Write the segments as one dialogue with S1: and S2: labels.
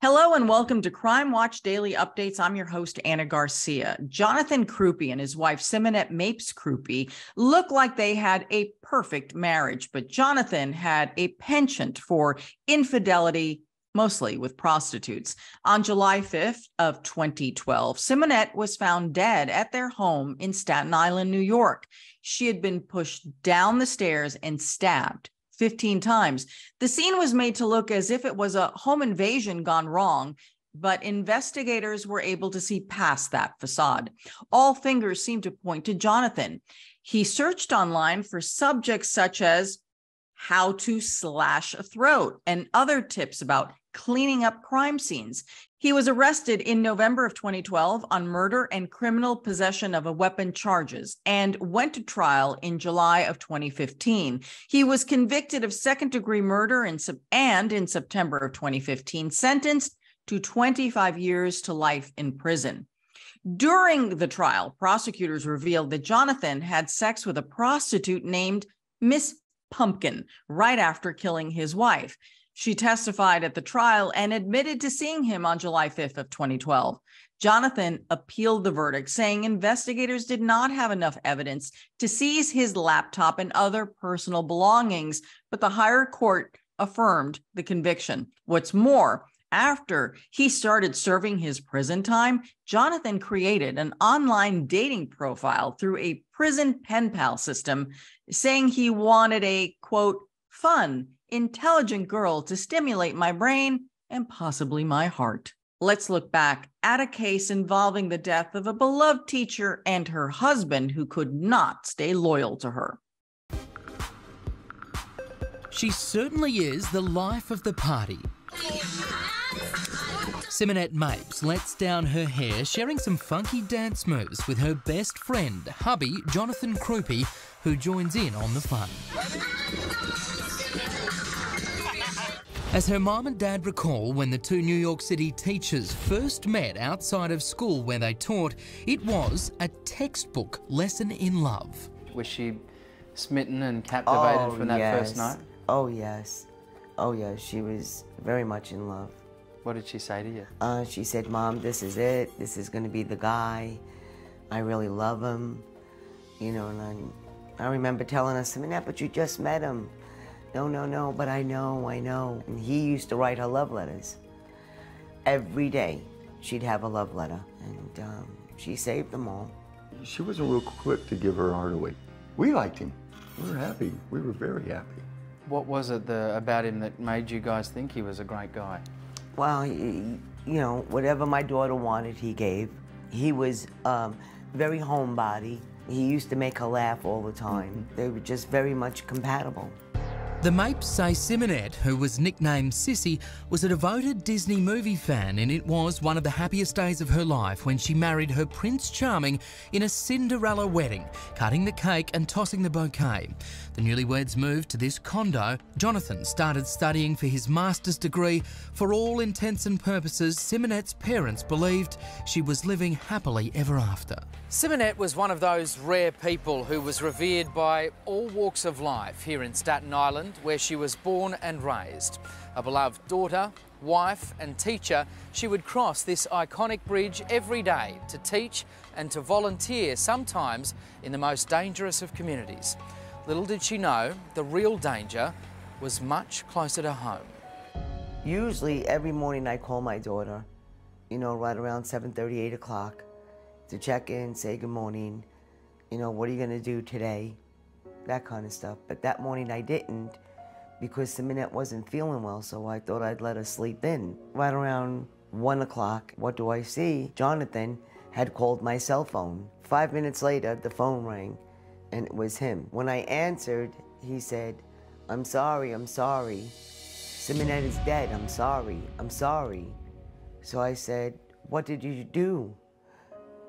S1: Hello and welcome to Crime Watch Daily Updates. I'm your host, Anna Garcia. Jonathan Crupi and his wife, Simeonette Mapes-Crupi, look like they had a perfect marriage, but Jonathan had a penchant for infidelity, mostly with prostitutes. On July 5th of 2012, Simeonette was found dead at their home in Staten Island, New York. She had been pushed down the stairs and stabbed 15 times. The scene was made to look as if it was a home invasion gone wrong, but investigators were able to see past that facade. All fingers seemed to point to Jonathan. He searched online for subjects such as how to slash a throat and other tips about cleaning up crime scenes. He was arrested in November of 2012 on murder and criminal possession of a weapon charges and went to trial in July of 2015. He was convicted of second-degree murder and in September of 2015, sentenced to 25 years to life in prison. During the trial, prosecutors revealed that Jonathan had sex with a prostitute named Miss Pumpkin right after killing his wife. She testified at the trial and admitted to seeing him on July 5th of 2012. Jonathan appealed the verdict, saying investigators did not have enough evidence to seize his laptop and other personal belongings, but the higher court affirmed the conviction. What's more, after he started serving his prison time, Jonathan created an online dating profile through a prison pen pal system, saying he wanted a, quote, fun, intelligent girl to stimulate my brain and possibly my heart. Let's look back at a case involving the death of a beloved teacher and her husband who could not stay loyal to her.
S2: She certainly is the life of the party. Simeonette Mapes lets down her hair, sharing some funky dance moves with her best friend, hubby Jonathan Crupi, who joins in on the fun. As her mum and dad recall, when the two New York City teachers first met outside of school where they taught, it was a textbook lesson in love.
S3: Was she smitten and captivated from that first night?
S4: Oh, yes. Oh, yes. She was very much in love.
S3: What did she say to you?
S4: She said, Mom, this is it. This is going to be the guy. I really love him. You know, and I remember telling her, Simeonette, but you just met him. No, but I know. And he used to write her love letters. Every day, she'd have a love letter, and she saved them all.
S5: She wasn't real quick to give her heart away. We liked him. We were happy. We were very happy.
S3: What was it about him that made you guys think he was a great guy?
S4: Well, you know, whatever my daughter wanted, he gave. He was very homebody. He used to make her laugh all the time. They were just very much compatible.
S2: The Mapes say Simeonette, who was nicknamed Sissy, was a devoted Disney movie fan, and it was one of the happiest days of her life when she married her Prince Charming in a Cinderella wedding, cutting the cake and tossing the bouquet. The newlyweds moved to this condo. Jonathan started studying for his master's degree. For all intents and purposes, Simeonette's parents believed she was living happily ever after. Simeonette was one of those rare people who was revered by all walks of life here in Staten Island, where she was born and raised. A beloved daughter, wife and teacher, she would cross this iconic bridge every day to teach and to volunteer, sometimes in the most dangerous of communities. Little did she know, the real danger was much closer to home.
S4: Usually every morning I call my daughter, you know, right around 7:30, 8 o'clock, to check in, say good morning, you know, what are you going to do today? That kind of stuff. But that morning I didn't, because Simeonette wasn't feeling well, so I thought I'd let her sleep in. Right around 1 o'clock, what do I see? Jonathan had called my cell phone. 5 minutes later, the phone rang, and it was him. When I answered, he said, I'm sorry. Simeonette is dead, I'm sorry. So I said, what did you do?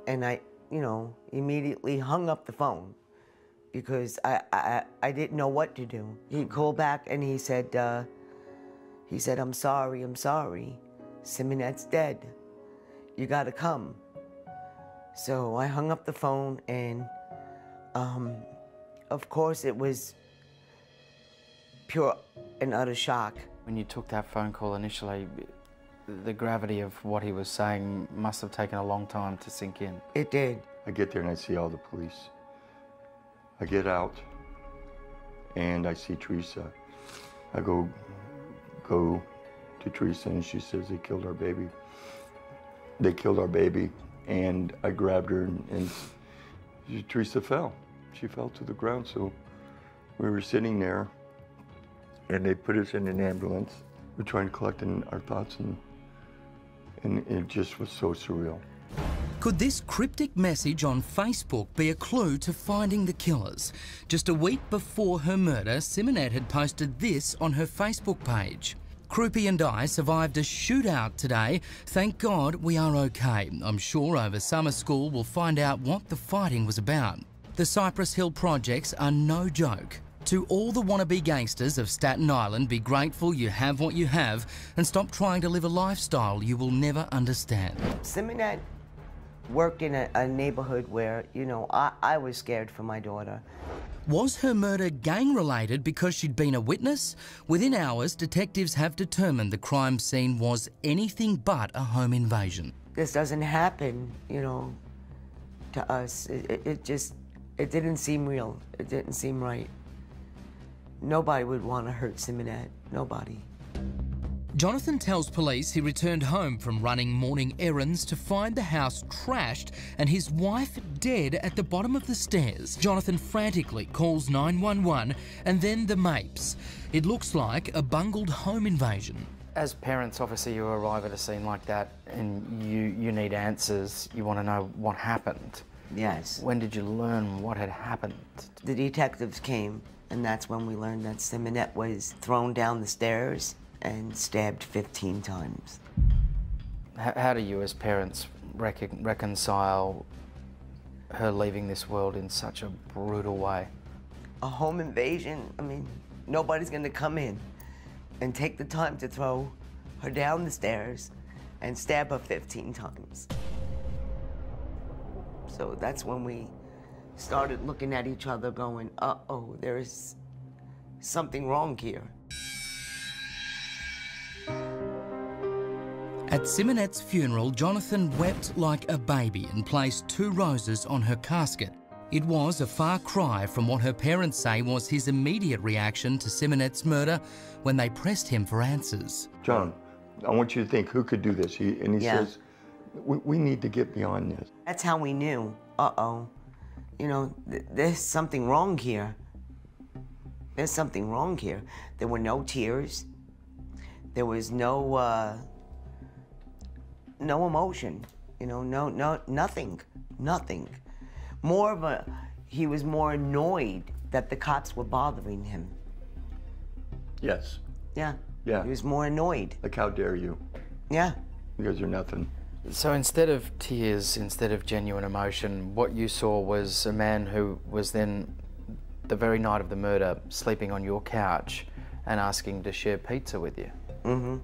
S4: And I, you know, immediately hung up the phone, because I didn't know what to do. He called back and he said, I'm sorry. Simeonette's dead. You gotta come. So I hung up the phone, and of course it was pure and utter shock.
S3: When you took that phone call initially, The gravity of what he was saying must have taken a long time to sink in.
S4: It did.
S5: I get there and I see all the police. I get out and I see Teresa. I go to Teresa and she says, they killed our baby. They killed our baby. And I grabbed her and Teresa fell. She fell to the ground. So we were sitting there and they put us in an ambulance. We're trying to collect our thoughts and it just was so surreal.
S2: Could this cryptic message on Facebook be a clue to finding the killers? Just a week before her murder, Simeonette had posted this on her Facebook page. Crupi and I survived a shootout today. Thank God we are okay. I'm sure over summer school we'll find out what the fighting was about. The Cypress Hill projects are no joke. To all the wannabe gangsters of Staten Island, be grateful you have what you have and stop trying to live a lifestyle you will never understand.
S4: Simeonette worked in a neighborhood where, you know, I was scared for my daughter.
S2: Was her murder gang-related because she'd been a witness? Within hours, detectives have determined the crime scene was anything but a home invasion.
S4: This doesn't happen, you know, to us. It didn't seem real. It didn't seem right. Nobody would want to hurt Simeonette. Nobody.
S2: Jonathan tells police he returned home from running morning errands to find the house trashed and his wife dead at the bottom of the stairs. Jonathan frantically calls 911 and then the Mapes. It looks like a bungled home invasion.
S3: As parents, obviously, you arrive at a scene like that and you need answers. You want to know what happened.
S4: Yes.
S3: When did you learn what had happened?
S4: The detectives came, and that's when we learned that Simeonette was thrown down the stairs and stabbed 15 times.
S3: How do you, as parents, reconcile her leaving this world in such a brutal way?
S4: A home invasion, I mean, nobody's gonna come in and take the time to throw her down the stairs and stab her 15 times. So that's when we started looking at each other going, uh-oh, there is something wrong here.
S2: At Simeonette's funeral, Jonathan wept like a baby and placed 2 roses on her casket. It was a far cry from what her parents say was his immediate reaction to Simeonette's murder when they pressed him for answers.
S5: John, I want you to think, who could do this? He says, we need to get beyond this.
S4: That's how we knew, uh-oh, you know, there's something wrong here. There's something wrong here. There were no tears. There was no emotion, you know, nothing. He was more annoyed that the cops were bothering him.
S5: Yes.
S4: Yeah.
S5: Yeah.
S4: He was more annoyed.
S5: Like, how dare you?
S4: Yeah.
S5: You guys are nothing.
S3: So instead of tears, instead of genuine emotion, what you saw was a man who was then, the very night of the murder, sleeping on your couch and asking to share pizza with you.
S4: Mm-hmm.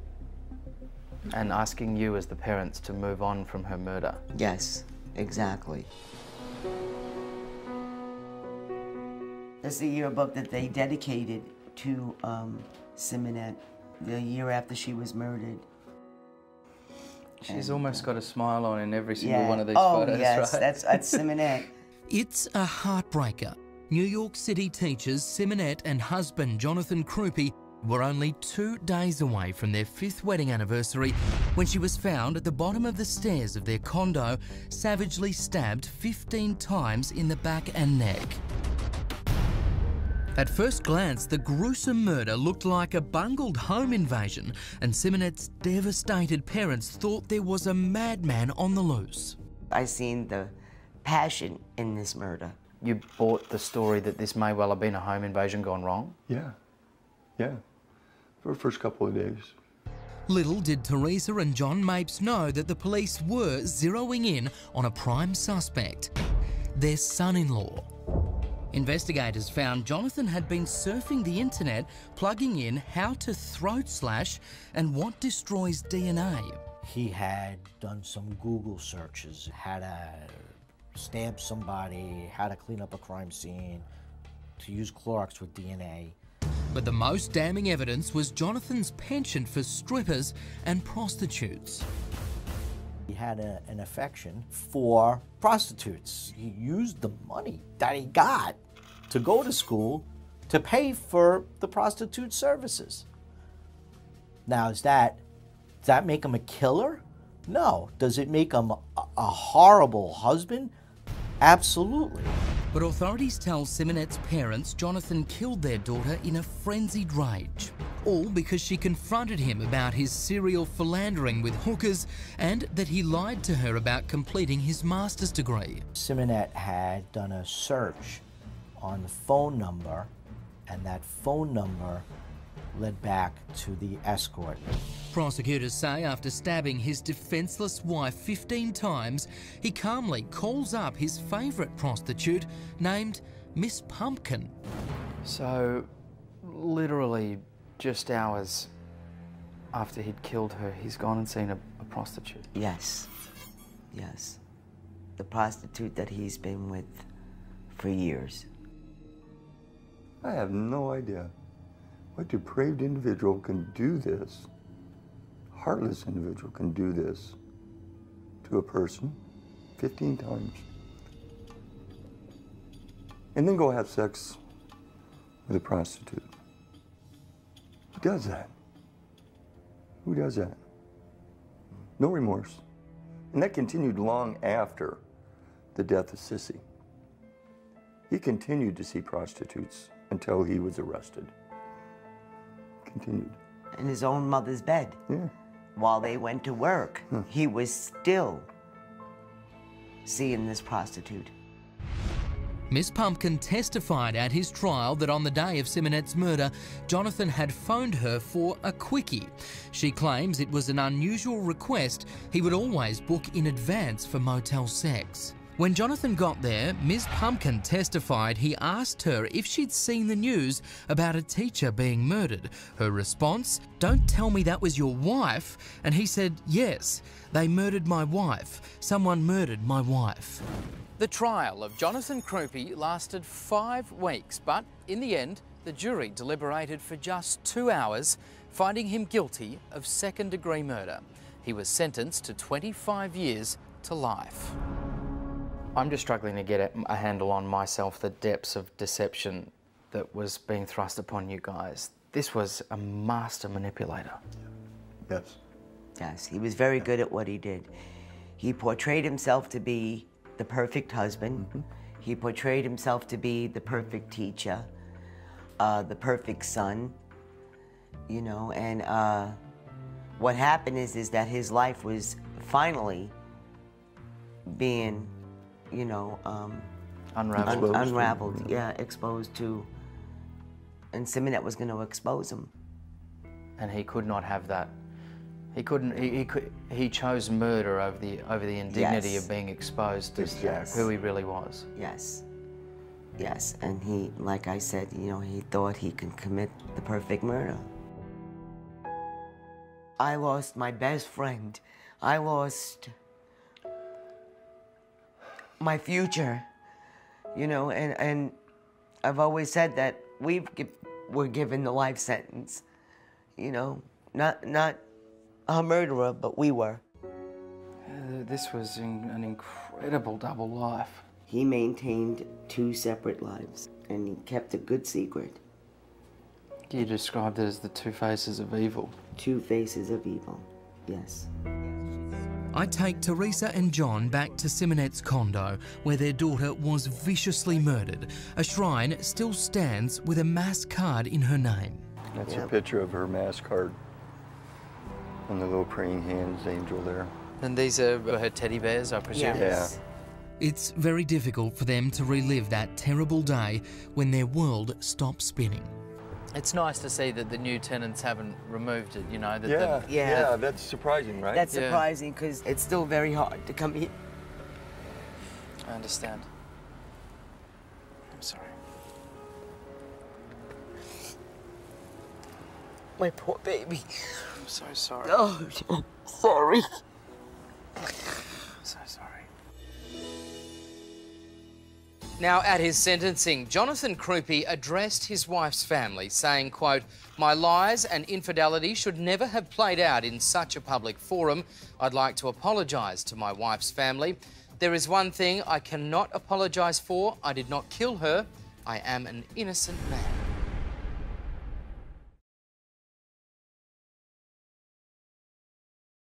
S3: And asking you as the parents to move on from her murder.
S4: Yes, exactly. That's the yearbook that they dedicated to Simeonette the year after she was murdered.
S3: She's almost got a smile on in every single one of these photos,
S4: yes,
S3: right?
S4: that's Simeonette.
S2: It's a heartbreaker. New York City teachers Simeonette and husband Jonathan Crupi were only 2 days away from their 5th wedding anniversary when she was found at the bottom of the stairs of their condo, savagely stabbed 15 times in the back and neck. At first glance, the gruesome murder looked like a bungled home invasion, and Simeonette's devastated parents thought there was a madman on the loose.
S4: I seen the passion in this murder.
S3: You bought the story that this may well have been a home invasion gone wrong?
S5: Yeah. Yeah. For the first couple of days.
S2: Little did Teresa and John Mapes know that the police were zeroing in on a prime suspect, their son-in-law. Investigators found Jonathan had been surfing the internet, plugging in how to throat slash and what destroys DNA.
S6: He had done some Google searches, how to stab somebody, how to clean up a crime scene, to use Clorox with DNA.
S2: But the most damning evidence was Jonathan's penchant for strippers and prostitutes.
S6: He had an affection for prostitutes. He used the money that he got to go to school to pay for the prostitute services. Now, does that make him a killer? No. Does it make him a horrible husband? Absolutely.
S2: But authorities tell Simeonette's parents Jonathan killed their daughter in a frenzied rage. All because she confronted him about his serial philandering with hookers and that he lied to her about completing his master's degree.
S6: Simeonette had done a search on the phone number, and that phone number led back to the escort.
S2: Prosecutors say after stabbing his defenseless wife 15 times, he calmly calls up his favourite prostitute named Miss Pumpkin.
S3: So, literally just hours after he'd killed her, he's gone and seen a prostitute?
S4: Yes. Yes. The prostitute that he's been with for years.
S5: I have no idea what depraved individual can do this, heartless individual can do this to a person 15 times and then go have sex with a prostitute. Who does that? Who does that? No remorse. And that continued long after the death of Sissy. He continued to see prostitutes until he was arrested. Continued.
S4: In his own mother's bed.
S5: Yeah.
S4: While they went to work, he was still seeing this prostitute.
S2: Miss Pumpkin testified at his trial that on the day of Simeonette's murder, Jonathan had phoned her for a quickie. She claims it was an unusual request. He would always book in advance for motel sex. When Jonathan got there, Miss Pumpkin testified he asked her if she'd seen the news about a teacher being murdered. Her response, "Don't tell me that was your wife." And he said, "Yes, they murdered my wife. Someone murdered my wife." The trial of Jonathan Crupi lasted 5 weeks, but in the end, the jury deliberated for just 2 hours, finding him guilty of second-degree murder. He was sentenced to 25 years to life.
S3: I'm just struggling to get a handle on myself, the depths of deception that was being thrust upon you guys. This was a master manipulator.
S5: Yes.
S4: Yes, he was very good at what he did. He portrayed himself to be the perfect husband. He portrayed himself to be the perfect teacher, the perfect son, you know, and what happened is that his life was finally being, you know, unraveled, yeah, exposed to, and Simeonette was going to expose him.
S3: And he could not have that. He couldn't. He chose murder over the indignity of being exposed to who he really was.
S4: Yes. Yes, and he, like I said, you know, he thought he could commit the perfect murder. I lost my best friend. I lost my future, you know, and I've always said that we're given the life sentence, you know, not a murderer, but we were.
S3: This was an incredible double life.
S4: He maintained 2 separate lives, and he kept a good secret.
S3: You described it as the 2 faces of evil.
S4: 2 faces of evil, yes.
S2: I take Teresa and John back to Simeonette's condo, where their daughter was viciously murdered. A shrine still stands with a mass card in her name.
S5: That's a picture of her mass card. And the little praying hands angel there.
S3: And these are her teddy bears, I presume?
S5: Yeah.
S2: It's very difficult for them to relive that terrible day when their world stopped spinning.
S3: It's nice to see that the new tenants haven't removed it, you know.
S5: Yeah, that's surprising, right?
S4: That's surprising because it's still very hard to come here.
S3: I understand. I'm sorry.
S4: My poor baby.
S3: I'm so sorry.
S4: Oh, I'm sorry.
S3: I'm so sorry.
S2: Now, at his sentencing, Jonathan Crupi addressed his wife's family, saying, quote, "My lies and infidelity should never have played out in such a public forum. I'd like to apologise to my wife's family. There is one thing I cannot apologise for. I did not kill her. I am an innocent man."